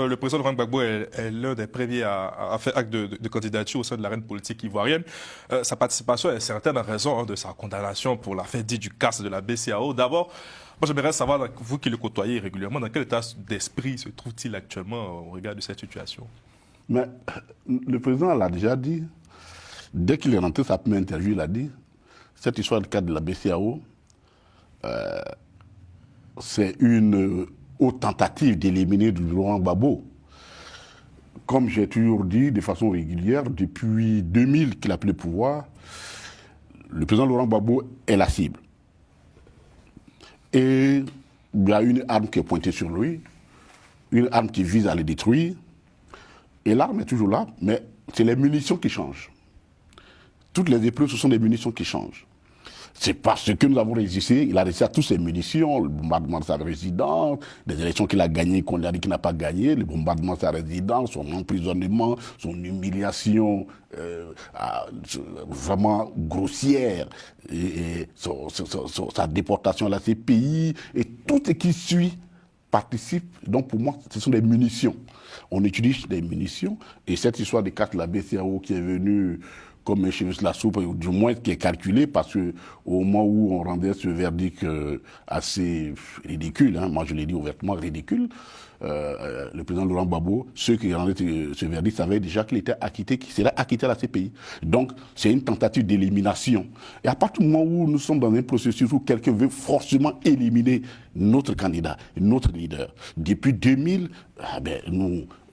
Le président Laurent Gbagbo est l'un des premiers à faire acte de candidature au sein de l'arène politique ivoirienne. Sa participation est certaine en raison de sa condamnation pour l'affaire dite du casse de la BCEAO. D'abord, moi j'aimerais savoir, vous qui le côtoyez régulièrement, dans quel état d'esprit se trouve-t-il actuellement au regard de cette situation? Mais le président l'a déjà dit, dès qu'il est rentré sa première interview, il a dit, cette histoire du cadre de la BCEAO, c'est une haute tentative d'éliminer Laurent Gbagbo. Comme j'ai toujours dit de façon régulière, depuis 2000 qu'il a pris le pouvoir, le président Laurent Gbagbo est la cible. Et il y a une arme qui est pointée sur lui, une arme qui vise à le détruire. Et l'arme est toujours là, mais c'est les munitions qui changent. Toutes les épreuves, ce sont des munitions qui changent. C'est parce que nous avons résisté, il a résisté à toutes ces munitions, le bombardement de sa résidence, des élections qu'il a gagnées, qu'on a dit qu'il n'a pas gagné, le bombardement de sa résidence, son emprisonnement, son humiliation vraiment grossière, et sa déportation à la CPI, et tout ce qui suit participe. Donc pour moi, ce sont des munitions. On utilise des munitions, et cette histoire des cartes de la BCEAO qui est venue comme un cheveu sur la soupe, ou du moins qui est calculé, parce qu'au moment où on rendait ce verdict assez ridicule, hein, moi je l'ai dit ouvertement, ridicule, le président Laurent Gbagbo, ceux qui rendaient ce verdict savaient déjà qu'il était acquitté, qu'il serait acquitté à la CPI. Donc c'est une tentative d'élimination. Et à partir du moment où nous sommes dans un processus où quelqu'un veut forcément éliminer notre candidat, notre leader, depuis 2000,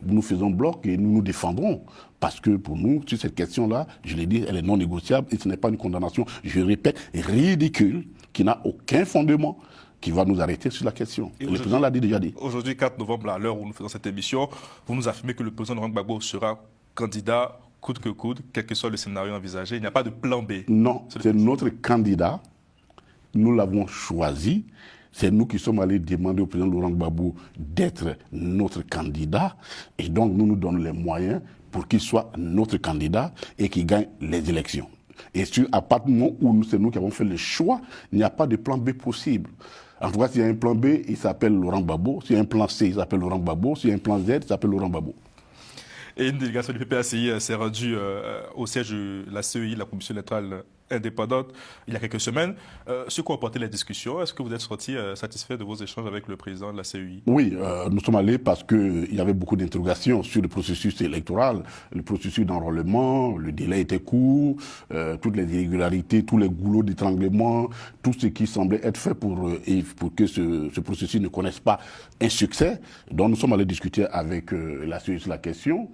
nous faisons bloc et nous nous défendrons. Parce que pour nous, sur cette question-là, je l'ai dit, elle est non négociable et ce n'est pas une condamnation, je répète, ridicule, qui n'a aucun fondement, qui va nous arrêter sur la question. Et le président l'a déjà dit. Aujourd'hui, 4 novembre, à l'heure où nous faisons cette émission, vous nous affirmez que le président Laurent Gbagbo sera candidat coûte que coûte, quel que soit le scénario envisagé. Il n'y a pas de plan B. Non, c'est notre candidat. Nous l'avons choisi. C'est nous qui sommes allés demander au président Laurent Gbagbo d'être notre candidat. Et donc, nous nous donnons les moyens pour qu'il soit notre candidat et qu'il gagne les élections. Et à partir du moment où c'est nous qui avons fait le choix, il n'y a pas de plan B possible. En tout cas, s'il y a un plan B, il s'appelle Laurent Gbagbo. S'il y a un plan C, il s'appelle Laurent Gbagbo. S'il y a un plan Z, il s'appelle Laurent Gbagbo. Et une délégation du PPACI s'est rendue au siège de la CEI, la Commission électorale indépendante, il y a quelques semaines. Sur quoi ont porté les discussions? Est-ce que vous êtes sorti satisfait de vos échanges avec le président de la CEI? Oui, nous sommes allés parce qu'il y avait beaucoup d'interrogations sur le processus électoral, le processus d'enrôlement, le délai était court, toutes les irrégularités, tous les goulots d'étranglement, tout ce qui semblait être fait pour que ce processus ne connaisse pas un succès. Donc nous sommes allés discuter avec la CEI sur la question.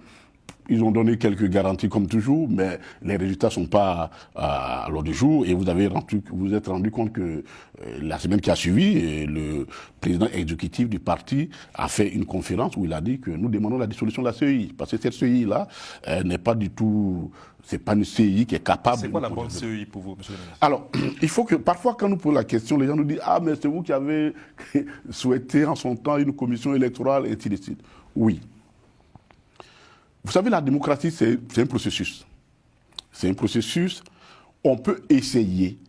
Ils ont donné quelques garanties comme toujours, mais les résultats ne sont pas à l'ordre du jour. Et vous vous êtes rendu compte que la semaine qui a suivi, le président exécutif du parti a fait une conférence où il a dit que nous demandons la dissolution de la CEI. Parce que cette CEI-là n'est pas du tout... C'est pas une CEI qui est capable... C'est quoi la bonne CEI pour vous, monsieur le ministre? Alors, il faut que... Parfois, quand nous posons la question, les gens nous disent « Ah, mais c'est vous qui avez souhaité en son temps une commission électorale, et ainsi de suite. » Oui. Vous savez, la démocratie, c'est un processus. C'est un processus, on peut essayer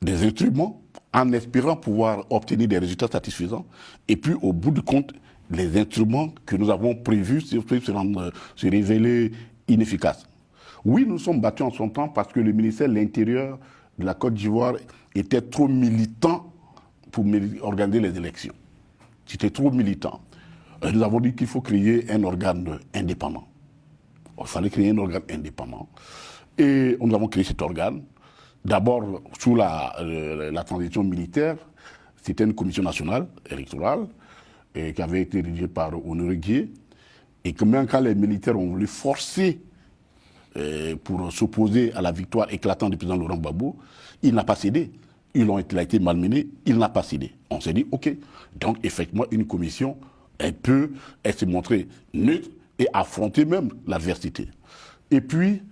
des instruments en espérant pouvoir obtenir des résultats satisfaisants. Et puis, au bout du compte, les instruments que nous avons prévus se révéler inefficaces. Oui, nous sommes battus en son temps parce que le ministère de l'Intérieur de la Côte d'Ivoire était trop militant pour organiser les élections. C'était trop militant. Nous avons dit qu'il faut créer un organe indépendant. Il fallait créer un organe indépendant. Et nous avons créé cet organe. D'abord, sous la transition militaire, c'était une commission nationale électorale qui avait été dirigée par Honoré Guier. Et que même quand les militaires ont voulu forcer pour s'opposer à la victoire éclatante du président Laurent Gbagbo, il n'a pas cédé. Il a été malmené, il n'a pas cédé. On s'est dit, OK. Donc, effectivement, une commission... elle se montrer neutre et affronter même l'adversité. Et puis,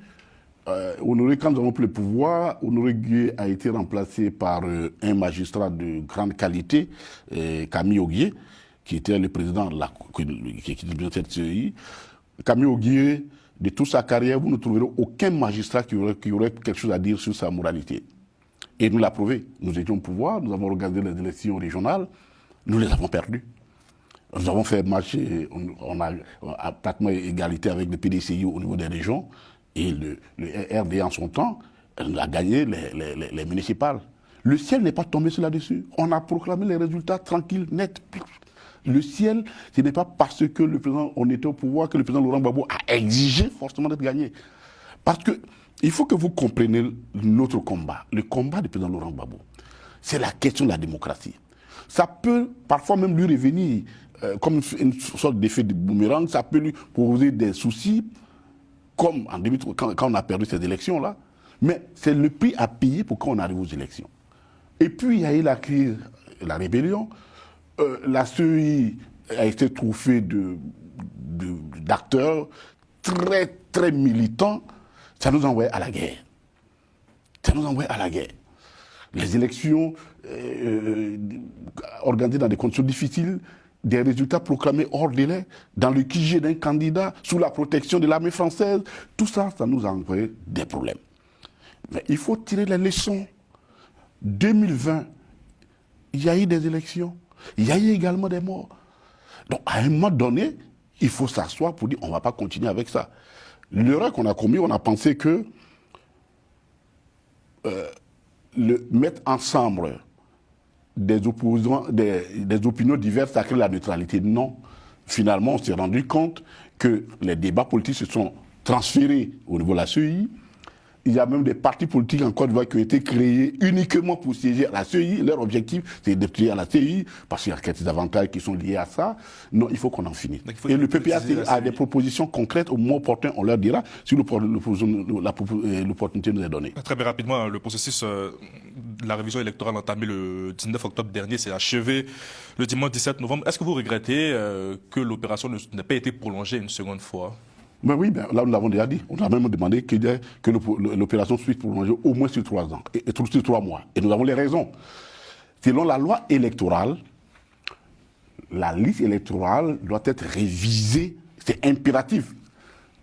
quand nous avons pris le pouvoir, Honoré Guier a été remplacé par un magistrat de grande qualité, Camille Oguier, qui était le président de cette CEI. Camille Oguier, de toute sa carrière, vous ne trouverez aucun magistrat qui aurait quelque chose à dire sur sa moralité. Et nous l'avons prouvé. Nous étions au pouvoir, nous avons organisé les élections régionales, nous les avons perdues. Nous avons fait match, on a pratiquement égalité avec le PDCI au niveau des régions. Et le RD en son temps a gagné les municipales. Le ciel n'est pas tombé sur là-dessus. On a proclamé les résultats tranquilles, nets. Le ciel, ce n'est pas parce que le président, on était au pouvoir que le président Laurent Gbagbo a exigé forcément d'être gagné. Parce que il faut que vous compreniez notre combat. Le combat du président Laurent Gbagbo, c'est la question de la démocratie. Ça peut parfois même lui revenir comme une sorte d'effet de boomerang, ça peut lui poser des soucis, comme en 2003, quand on a perdu ces élections-là. Mais c'est le prix à payer pour qu'on arrive aux élections. Et puis il y a eu la crise, la rébellion. La CEI a été trouffée d'acteurs très, très militants. Ça nous envoie à la guerre. Ça nous envoie à la guerre. Les élections organisées dans des conditions difficiles, des résultats proclamés hors délai, dans le QG d'un candidat, sous la protection de l'armée française, tout ça, ça nous a envoyé des problèmes. Mais il faut tirer les leçons. 2020, il y a eu des élections, il y a eu également des morts. Donc, à un moment donné, il faut s'asseoir pour dire on ne va pas continuer avec ça. L'erreur qu'on a commis, on a pensé que mettre ensemble des opposants, des opinions diverses, ça crée la neutralité. Non. Finalement, on s'est rendu compte que les débats politiques se sont transférés au niveau de la CEI. Il y a même des partis politiques en Côte d'Ivoire qui ont été créés uniquement pour siéger à la CEI. Leur objectif, c'est de siéger à la CEI, parce qu'il y a quelques avantages qui sont liés à ça. Non, il faut qu'on en finisse. Et le PPAC a des propositions concrètes. Au moment opportun, on leur dira si l'opportunité nous est donnée. Très bien rapidement, le processus de la révision électorale entamé le 19 octobre dernier s'est achevé le dimanche 17 novembre. Est-ce que vous regrettez que l'opération n'ait pas été prolongée une seconde fois? Ben oui, ben là nous l'avons déjà dit. On a même demandé que l'opération soit prolongée au moins sur 3 ans, et sur 3 mois. Et nous avons les raisons. Selon la loi électorale, la liste électorale doit être révisée. C'est impératif.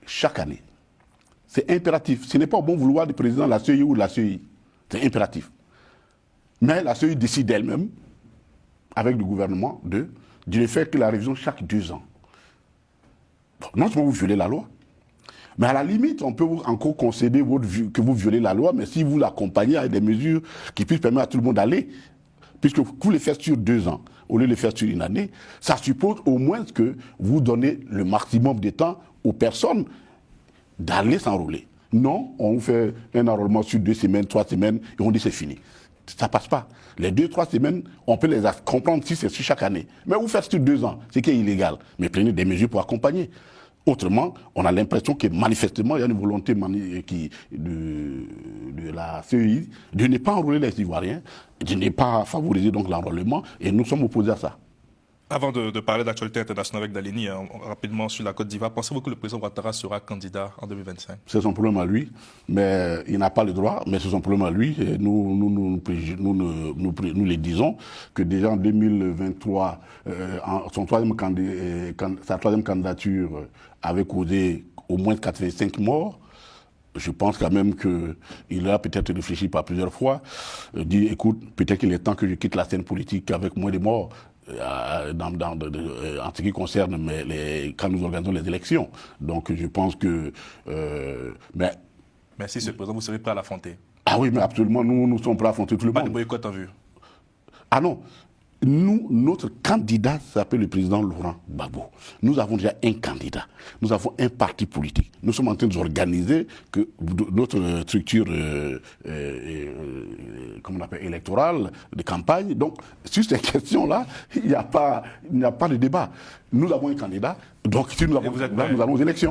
Chaque année. C'est impératif. Ce n'est pas au bon vouloir du président de la CEI ou de la CEI. C'est impératif. Mais la CEI décide elle-même, avec le gouvernement, de ne faire que la révision chaque 2 ans. Non seulement vous violez la loi, mais à la limite, on peut encore concéder que vous violez la loi, mais si vous l'accompagnez avec des mesures qui puissent permettre à tout le monde d'aller, puisque vous les faites sur 2 ans, au lieu de les faire sur une année, ça suppose au moins que vous donnez le maximum de temps aux personnes d'aller s'enrôler. Non, on fait un enrôlement sur 2 semaines, 3 semaines, et on dit c'est fini. Ça passe pas. Les 2-3 semaines, on peut les comprendre si c'est sur chaque année. Mais vous faites sur 2 ans, ce qui est illégal. Mais prenez des mesures pour accompagner. Autrement, on a l'impression que manifestement, il y a une volonté de la CEI de ne pas enrôler les Ivoiriens, de ne pas favoriser donc l'enrôlement, et nous sommes opposés à ça. Avant de parler d'actualité internationale avec Dalini, rapidement sur la Côte d'Ivoire, pensez-vous que le président Ouattara sera candidat en 2025? C'est son problème à lui, mais il n'a pas le droit, mais c'est son problème à lui. Et nous les disons que déjà en 2023, sa troisième candidature avait causé au moins 85 morts. Je pense quand même qu'il a peut-être réfléchi par plusieurs fois, dit écoute, peut-être qu'il est temps que je quitte la scène politique avec moins de morts. En ce qui concerne quand nous organisons les élections. Donc je pense que... mais si ce président, vous serez prêt à l'affronter? Ah oui, mais absolument, nous sommes prêts à affronter tout le monde. Pas de boycott en vue? Ah non. Notre candidat s'appelle le président Laurent Gbagbo. Nous avons déjà un candidat. Nous avons un parti politique. Nous sommes en train d'organiser notre structure comment on appelle, électorale, de campagne. Donc, sur ces questions-là, il n'y a pas de débat. Nous avons un candidat. Donc, si nous avons un candidat, nous allons aux élections.